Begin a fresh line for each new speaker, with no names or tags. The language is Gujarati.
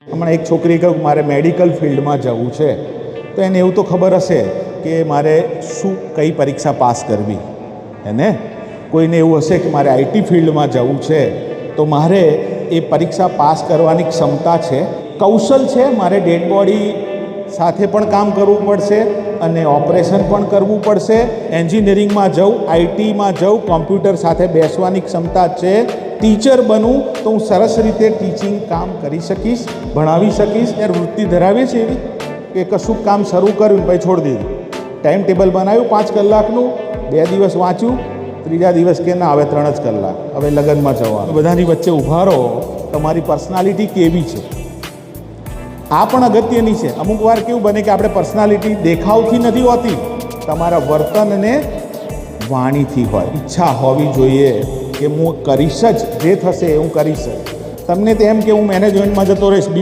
હમણાં એક છોકરી કહ્યું મારે મેડિકલ ફિલ્ડમાં જવું છે, તો એને એવું તો ખબર હશે કે મારે કઈ પરીક્ષા પાસ કરવી હે ને. કોઈને એવું હશે કે મારે આઈટી ફિલ્ડમાં જવું છે, તો મારે એ પરીક્ષા પાસ કરવાની ક્ષમતા છે, કૌશલ છે. મારે ડેડ બોડી સાથે પણ કામ કરવું પડશે અને ઓપરેશન પણ કરવું પડશે. એન્જિનિયરિંગમાં જવું, આઈટીમાં જવું, કોમ્પ્યુટર સાથે બેસવાની ક્ષમતા છે. ટીચર બનું તો હું સરસ રીતે ટીચિંગ કામ કરી શકીશ, ભણાવી શકીશ. ત્યારે વૃત્તિ ધરાવીએ છીએ એવી કે કશું કામ શરૂ કર્યું ને પછી છોડી દીધું. ટાઈમ ટેબલ બનાવ્યું 5 કલાકનું, 2 દિવસ વાંચ્યું, ત્રીજા દિવસ કે ના હવે 3 જ કલાક, હવે લગ્નમાં જવાનું. બધાની વચ્ચે ઊભા રહો. તમારી પર્સનાલિટી કેવી છે આ પણ અગત્યની છે. અમુક વાર કેવું બને કે આપણે પર્સનાલિટી દેખાવથી નથી હોતી, તમારા વર્તન અને વાણીથી હોય. ઈચ્છા હોવી જોઈએ કે હું કરીશ જ, જે થશે એ હું કરીશ. તમને તેમ કે હું મેનેજમેન્ટમાં જતો રહીશ,